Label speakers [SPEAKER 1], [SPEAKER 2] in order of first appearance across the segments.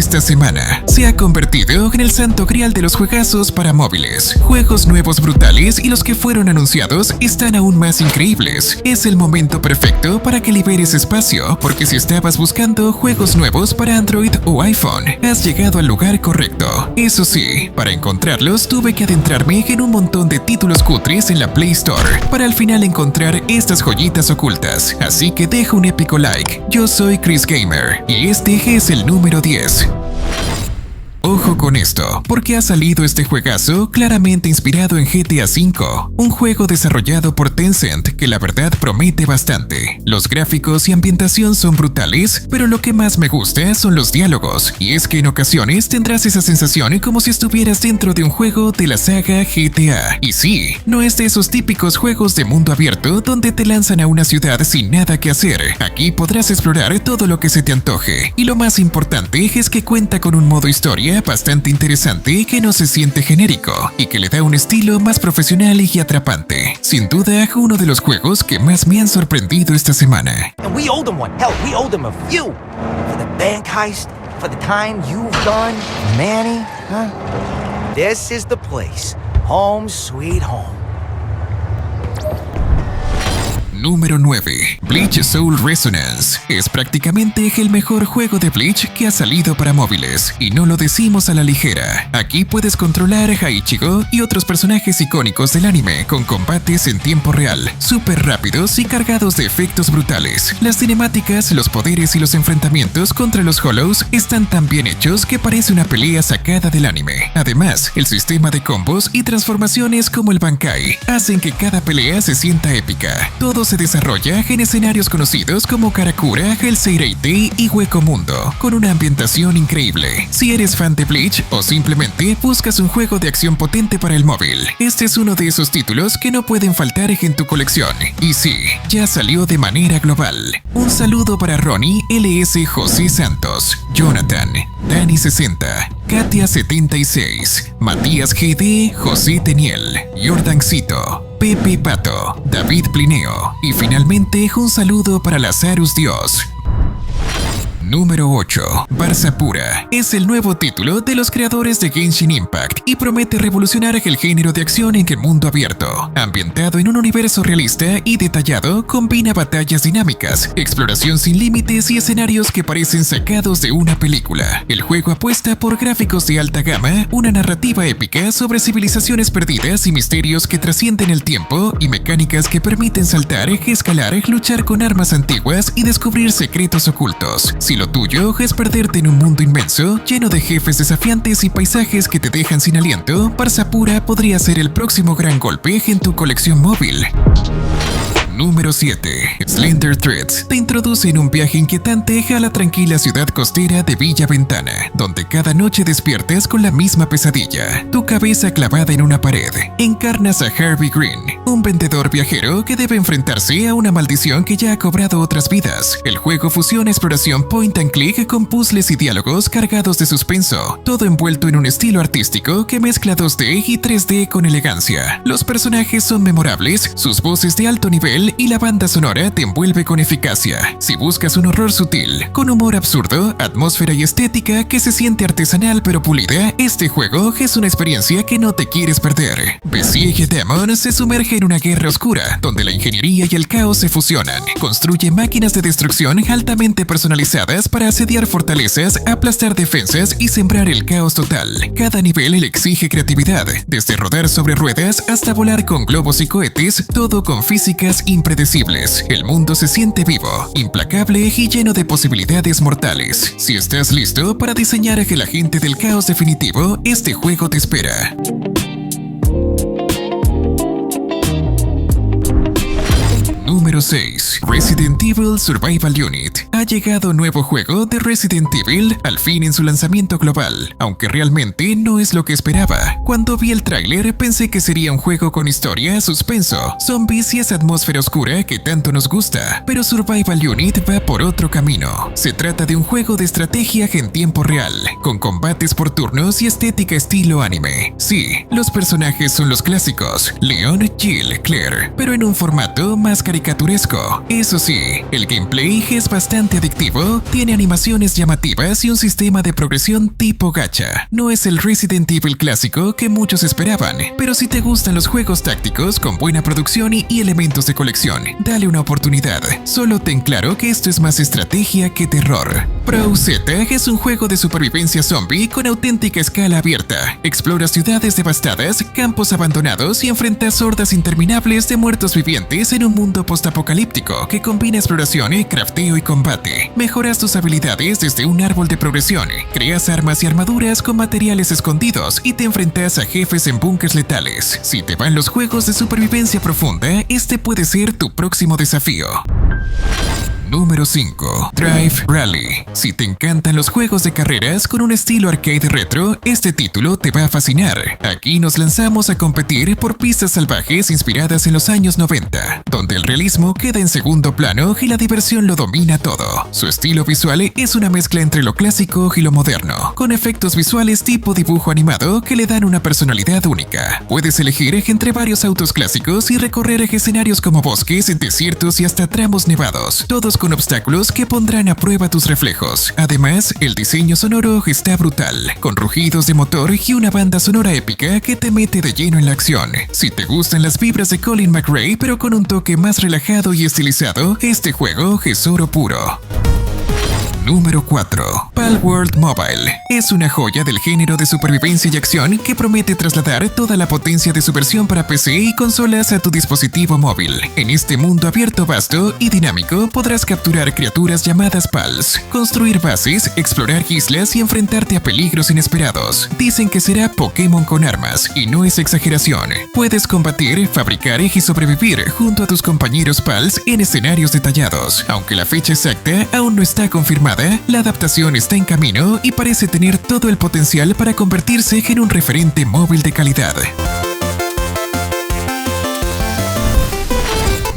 [SPEAKER 1] esta semana se ha convertido en el santo grial de los juegazos para móviles. Juegos nuevos brutales y los que fueron anunciados están aún más increíbles. Es el momento perfecto para que liberes espacio, porque si estabas buscando juegos nuevos para Android o iPhone, has llegado al lugar correcto. Eso sí, para encontrarlos tuve que adentrarme en un montón de títulos cutres en la Play Store, para al final encontrar estas joyitas ocultas. Así que deja un épico like. Yo soy Chris Gamer y este es el número 10. Ojo con esto, porque ha salido este juegazo claramente inspirado en GTA V, un juego desarrollado por Tencent que la verdad promete bastante. Los gráficos y ambientación son brutales, pero lo que más me gusta son los diálogos, y es que en ocasiones tendrás esa sensación como si estuvieras dentro de un juego de la saga GTA. Y sí, no es de esos típicos juegos de mundo abierto donde te lanzan a una ciudad sin nada que hacer. Aquí podrás explorar todo lo que se te antoje, y lo más importante es que cuenta con un modo historia bastante interesante que no se siente genérico y que le da un estilo más profesional y atrapante. Sin duda, uno de los juegos que más me han sorprendido esta semana.
[SPEAKER 2] And we owe them one. Hell, we owe them a few. For the bank heist, for the time you've done, Manny, huh? This is the place. Home sweet home.
[SPEAKER 1] Número 9. Bleach Soul Resonance. Es prácticamente el mejor juego de Bleach que ha salido para móviles, y no lo decimos a la ligera. Aquí puedes controlar a Ichigo y otros personajes icónicos del anime con combates en tiempo real, súper rápidos y cargados de efectos brutales. Las cinemáticas, los poderes y los enfrentamientos contra los Hollows están tan bien hechos que parece una pelea sacada del anime. Además, el sistema de combos y transformaciones como el Bankai hacen que cada pelea se sienta épica. Todo se desarrolla en escenarios conocidos como Karakura, el Seireitei y Hueco Mundo, con una ambientación increíble. Si eres fan de Bleach o simplemente buscas un juego de acción potente para el móvil, este es uno de esos títulos que no pueden faltar en tu colección. Y sí, ya salió de manera global. Un saludo para Ronnie, LS José Santos, Jonathan, Dani 60, Katia 76, Matías GD, José Teniel, Jordancito, Pepe Pato, David Plineo y finalmente un saludo para Lazarus Dios. Número 8. Barça Pura. Es el nuevo título de los creadores de Genshin Impact y promete revolucionar el género de acción en el mundo abierto. Ambientado en un universo realista y detallado, combina batallas dinámicas, exploración sin límites y escenarios que parecen sacados de una película. El juego apuesta por gráficos de alta gama, una narrativa épica sobre civilizaciones perdidas y misterios que trascienden el tiempo y mecánicas que permiten saltar, escalar, luchar con armas antiguas y descubrir secretos ocultos. Si lo tuyo es perderte en un mundo inmenso, lleno de jefes desafiantes y paisajes que te dejan sin aliento, Barça Pura podría ser el próximo gran golpe en tu colección móvil. Número 7. Slender Threads te introduce en un viaje inquietante a la tranquila ciudad costera de Villa Ventana, donde cada noche despiertas con la misma pesadilla, tu cabeza clavada en una pared. Encarnas a Harvey Green, un vendedor viajero que debe enfrentarse a una maldición que ya ha cobrado otras vidas. El juego fusiona exploración point and click con puzzles y diálogos cargados de suspenso, todo envuelto en un estilo artístico que mezcla 2D y 3D con elegancia. Los personajes son memorables, sus voces de alto nivel y la banda sonora te envuelve con eficacia. Si buscas un horror sutil, con humor absurdo, atmósfera y estética que se siente artesanal pero pulida, este juego es una experiencia que no te quieres perder. Besiege Demon se sumerge en una guerra oscura, donde la ingeniería y el caos se fusionan. Construye máquinas de destrucción altamente personalizadas para asediar fortalezas, aplastar defensas y sembrar el caos total. Cada nivel le exige creatividad, desde rodar sobre ruedas hasta volar con globos y cohetes, todo con físicas impredecibles. El mundo se siente vivo, implacable y lleno de posibilidades mortales. Si estás listo para diseñar el agente del caos definitivo, este juego te espera. Número 6. Resident Evil Survival Unit. Ha llegado nuevo juego de Resident Evil, al fin en su lanzamiento global, aunque realmente no es lo que esperaba. Cuando vi el tráiler pensé que sería un juego con historia, suspenso, zombies y esa atmósfera oscura que tanto nos gusta, pero Survival Unit va por otro camino. Se trata de un juego de estrategia en tiempo real, con combates por turnos y estética estilo anime. Sí, los personajes son los clásicos, Leon, Jill, Claire, pero en un formato más caricaturesco caricaturesco. Eso sí, el gameplay es bastante adictivo, tiene animaciones llamativas y un sistema de progresión tipo gacha. No es el Resident Evil clásico que muchos esperaban, pero si te gustan los juegos tácticos con buena producción y elementos de colección, dale una oportunidad. Solo ten claro que esto es más estrategia que terror. Pro Z es un juego de supervivencia zombie con auténtica escala abierta. Explora ciudades devastadas, campos abandonados y enfrentas hordas interminables de muertos vivientes en un mundo postapocalíptico que combina exploración, crafteo y combate. Mejoras tus habilidades desde un árbol de progresión, creas armas y armaduras con materiales escondidos y te enfrentas a jefes en búnkers letales. Si te van los juegos de supervivencia profunda, este puede ser tu próximo desafío. Número 5. Drive Rally. Si te encantan los juegos de carreras con un estilo arcade retro, este título te va a fascinar. Aquí nos lanzamos a competir por pistas salvajes inspiradas en los años 90, donde el realismo queda en segundo plano y la diversión lo domina todo. Su estilo visual es una mezcla entre lo clásico y lo moderno, con efectos visuales tipo dibujo animado que le dan una personalidad única. Puedes elegir entre varios autos clásicos y recorrer escenarios como bosques, desiertos y hasta tramos nevados, todos con obstáculos que pondrán a prueba tus reflejos. Además, el diseño sonoro está brutal, con rugidos de motor y una banda sonora épica que te mete de lleno en la acción. Si te gustan las vibras de Colin McRae pero con un toque más relajado y estilizado, este juego es oro puro. Número 4. Palworld Mobile. Es una joya del género de supervivencia y acción que promete trasladar toda la potencia de su versión para PC y consolas a tu dispositivo móvil. En este mundo abierto, vasto y dinámico podrás capturar criaturas llamadas Pals, construir bases, explorar islas y enfrentarte a peligros inesperados. Dicen que será Pokémon con armas, y no es exageración. Puedes combatir, fabricar y sobrevivir junto a tus compañeros Pals en escenarios detallados. Aunque la fecha exacta aún no está confirmada, la adaptación está en camino y parece tener todo el potencial para convertirse en un referente móvil de calidad.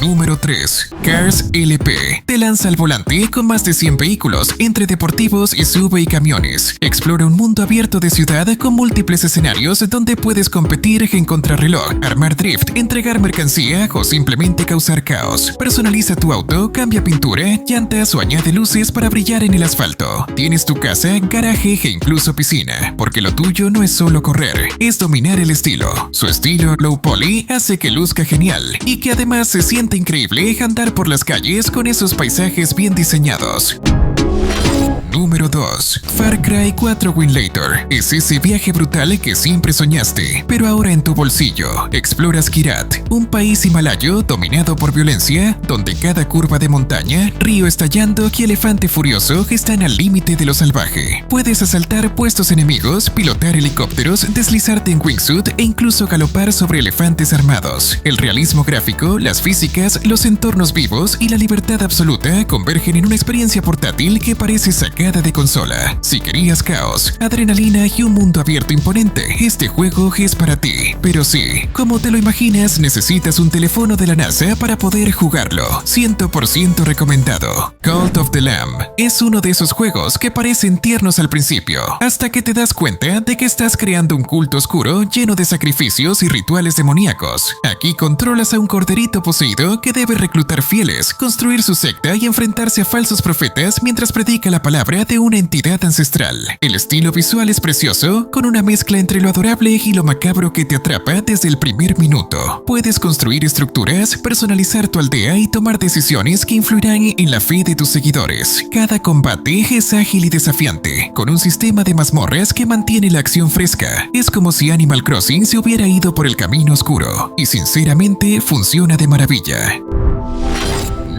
[SPEAKER 1] Número 3. Cars LP. Te lanza al volante con más de 100 vehículos entre deportivos, SUV y camiones. Explora un mundo abierto de ciudad con múltiples escenarios donde puedes competir en contrarreloj, armar drift, entregar mercancía o simplemente causar caos. Personaliza tu auto, cambia pintura, llantas o añade luces para brillar en el asfalto. Tienes tu casa, garaje e incluso piscina, porque lo tuyo no es solo correr, es dominar el estilo. Su estilo low poly hace que luzca genial y que además se siente increíble andar por las calles con esos paisajes bien diseñados. Número 2. Far Cry 4 Winlator. Es ese viaje brutal que siempre soñaste, pero ahora en tu bolsillo. Exploras Kyrat, un país himalayo dominado por violencia, donde cada curva de montaña, río estallando y elefante furioso están al límite de lo salvaje. Puedes asaltar puestos enemigos, pilotar helicópteros, deslizarte en wingsuit e incluso galopar sobre elefantes armados. El realismo gráfico, las físicas, los entornos vivos y la libertad absoluta convergen en una experiencia portátil que parece sacar de consola. Si querías caos, adrenalina y un mundo abierto imponente, este juego es para ti. Pero sí, como te lo imaginas, necesitas un teléfono de la NASA para poder jugarlo. 100% recomendado. Cult of the Lamb es uno de esos juegos que parecen tiernos al principio, hasta que te das cuenta de que estás creando un culto oscuro lleno de sacrificios y rituales demoníacos. Aquí controlas a un corderito poseído que debe reclutar fieles, construir su secta y enfrentarse a falsos profetas mientras predica la palabra de una entidad ancestral. El estilo visual es precioso, con una mezcla entre lo adorable y lo macabro que te atrapa desde el primer minuto. Puedes construir estructuras, personalizar tu aldea y tomar decisiones que influirán en la fe de tus seguidores. Cada combate es ágil y desafiante, con un sistema de mazmorras que mantiene la acción fresca. Es como si Animal Crossing se hubiera ido por el camino oscuro, y sinceramente funciona de maravilla.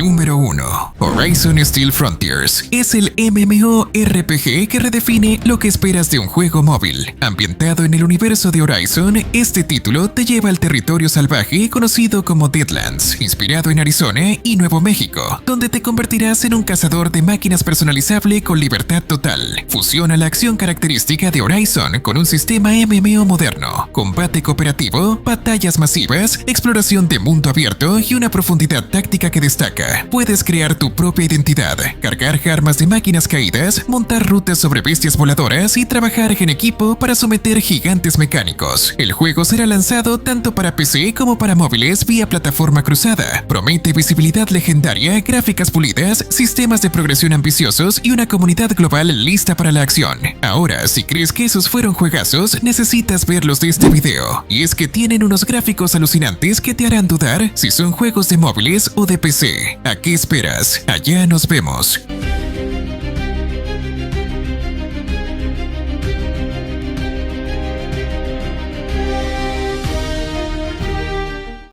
[SPEAKER 1] Número 1. Horizon Steel Frontiers es el MMORPG que redefine lo que esperas de un juego móvil. Ambientado en el universo de Horizon, este título te lleva al territorio salvaje conocido como Deadlands, inspirado en Arizona y Nuevo México, donde te convertirás en un cazador de máquinas personalizable con libertad total. Fusiona la acción característica de Horizon con un sistema MMO moderno, combate cooperativo, batallas masivas, exploración de mundo abierto y una profundidad táctica que destaca. Ahora puedes crear tu propia identidad, cargar armas de máquinas caídas, montar rutas sobre bestias voladoras y trabajar en equipo para someter gigantes mecánicos. El juego será lanzado tanto para PC como para móviles vía plataforma cruzada. Promete visibilidad legendaria, gráficas pulidas, sistemas de progresión ambiciosos y una comunidad global lista para la acción. Ahora, si crees que esos fueron juegazos, necesitas verlos de este video. Y es que tienen unos gráficos alucinantes que te harán dudar si son juegos de móviles o de PC. ¿A qué esperas? Allá nos vemos.